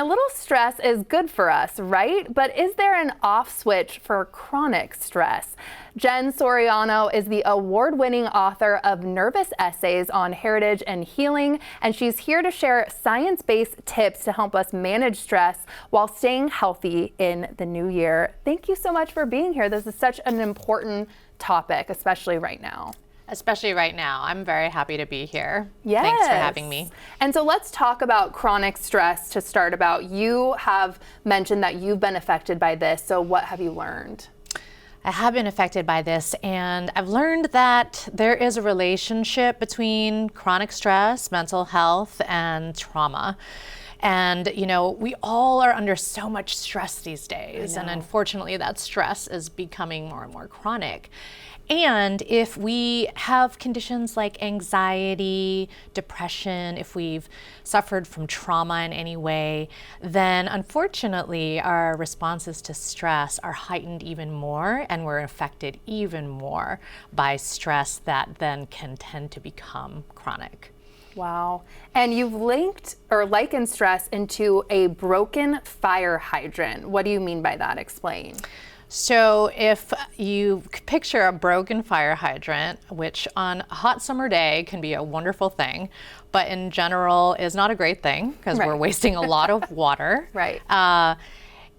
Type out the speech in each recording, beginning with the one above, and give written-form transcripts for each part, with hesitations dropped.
little stress is good for us, right? But is there an off switch for chronic stress? Jen Soriano is the award-winning author of Nervous Essays on Heritage and Healing, and she's here to share science-based tips to help us manage stress while staying healthy in the new year. Thank you so much for being here. This is such an important topic, especially right now. Especially right now. I'm very happy to be here. Yes. Thanks for having me. And so let's talk about chronic stress to start about. You have mentioned that you've been affected by this. So what have you learned? I have been affected by this, and I've learned that there is a relationship between chronic stress, mental health, and trauma. And, you know, we all are under so much stress these days. And unfortunately, that stress is becoming more and more chronic. And if we have conditions like anxiety, depression, if we've suffered from trauma in any way, then unfortunately our responses to stress are heightened even more, and we're affected even more by stress that then can tend to become chronic. Wow. And you've linked or likened stress into a broken fire hydrant. What do you mean by that? Explain. So if you picture a broken fire hydrant, which on a hot summer day can be a wonderful thing, but in general is not a great thing because we're wasting a lot of water. Right.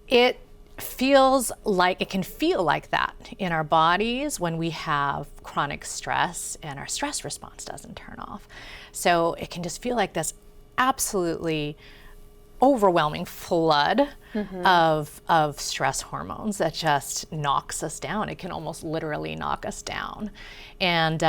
It can feel like that in our bodies when we have chronic stress and our stress response doesn't turn off. So it can just feel like this absolutely overwhelming flood of stress hormones that just knocks us down. It can almost literally knock us down. And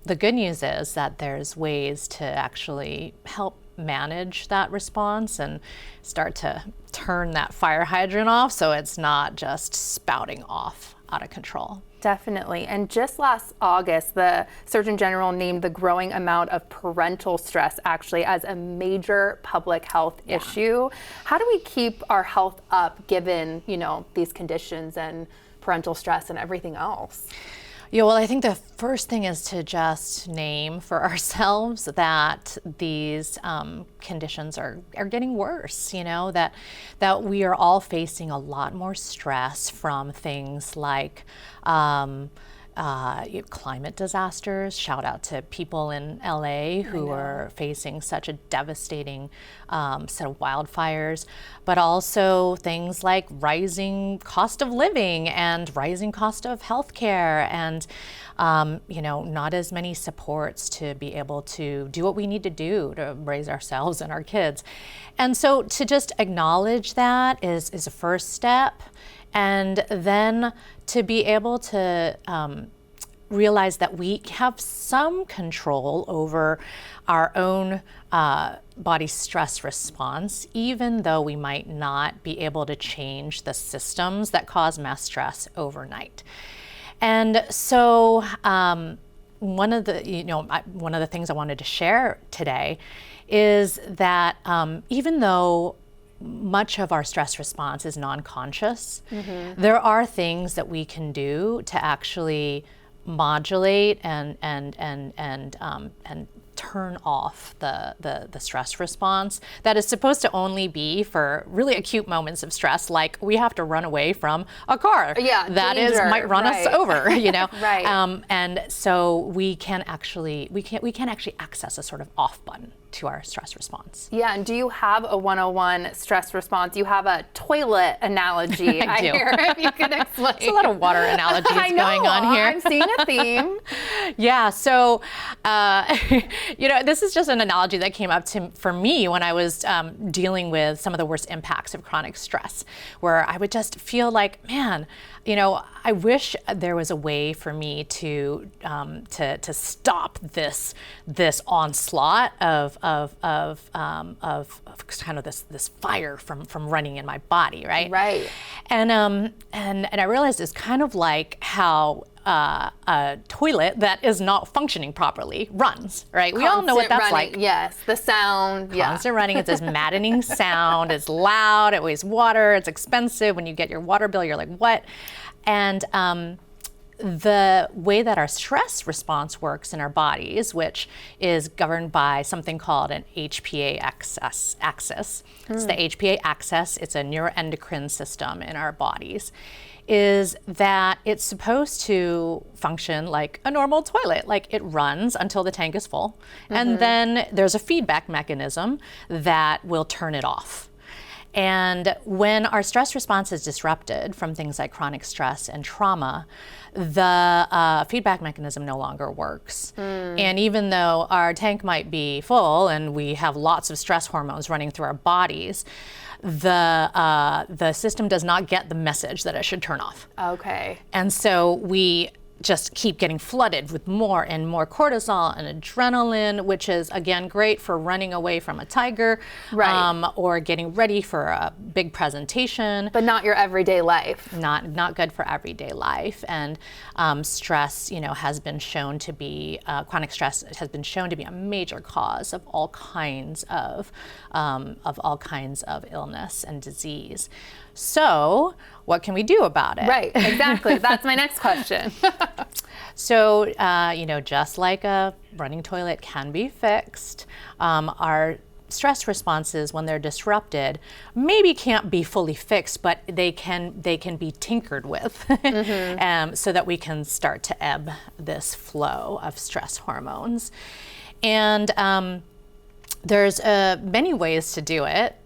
the good news is that there's ways to actually help manage that response and start to turn that fire hydrant off so it's not just spouting off out of control. Definitely. And just last August, the Surgeon General named the growing amount of parental stress actually as a major public health issue. How do we keep our health up given, you know, these conditions and parental stress and everything else? Yeah, well, I think the first thing is to just name for ourselves that these conditions are getting worse, you know, that we are all facing a lot more stress from things like climate disasters. Shout out to people in LA who are facing such a devastating set of wildfires, but also things like rising cost of living and rising cost of healthcare and you know, not as many supports to be able to do what we need to do to raise ourselves and our kids. And so to just acknowledge that is a first step. And then to be able to realize that we have some control over our own body stress response, even though we might not be able to change the systems that cause mass stress overnight. And so one of the things I wanted to share today is that even though much of our stress response is non-conscious, there are things that we can do to actually modulate and turn off the stress response that is supposed to only be for really acute moments of stress, like we have to run away from a car might run us over, you know. And so we can actually access a sort of off button to our stress response. Yeah, and do you have a 101 stress response? You have a toilet analogy. I hear, if you could explain. There's a lot of water analogies going on here. I'm seeing a theme. Yeah, so you know, this is just an analogy that came up for me when I was dealing with some of the worst impacts of chronic stress, where I would just feel like, man, you know, I wish there was a way for me to stop this onslaught of kind of this fire from running in my body, right? Right. And I realized it's kind of like how a toilet that is not functioning properly runs, right? We all know what that's running, like. Yes, the sound. Constant running. It's this maddening sound. It's loud. It wastes water. It's expensive. When you get your water bill, you're like, what? And the way that our stress response works in our bodies, which is governed by something called an HPA axis. It's the HPA axis. It's a neuroendocrine system in our bodies. Is that it's supposed to function like a normal toilet, like it runs until the tank is full, and then there's a feedback mechanism that will turn it off. And when our stress response is disrupted from things like chronic stress and trauma, the feedback mechanism no longer works. And even though our tank might be full and we have lots of stress hormones running through our bodies, the system does not get the message that it should turn off. Okay. And so we just keep getting flooded with more and more cortisol and adrenaline, which is again great for running away from a tiger, or getting ready for a big presentation. But not your everyday life. Not good for everyday life. And stress, has been shown to be chronic stress has been shown to be a major cause of all kinds of illness and disease. So, what can we do about it? Right, exactly. That's my next question. So, just like a running toilet can be fixed, our stress responses, when they're disrupted, maybe can't be fully fixed, but they can be tinkered with, so that we can start to ebb this flow of stress hormones. And there's many ways to do it.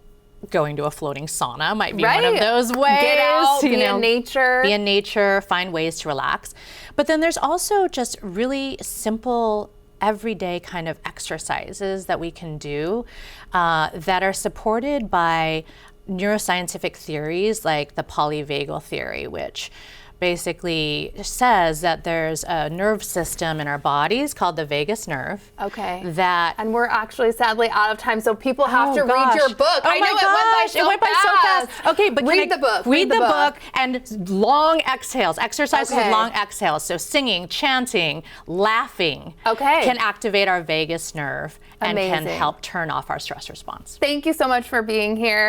Going to a floating sauna might be one of those ways. Get out, be in nature. Be in nature, find ways to relax. But then there's also just really simple, everyday kind of exercises that we can do that are supported by neuroscientific theories like the polyvagal theory, which basically says that there's a nerve system in our bodies called the vagus nerve. Okay. And we're actually sadly out of time, so people have to read your book. I know it went by so fast. Okay, but read the book. Read the book and long exhales, exercises with long exhales. So singing, chanting, laughing can activate our vagus nerve and can help turn off our stress response. Thank you so much for being here.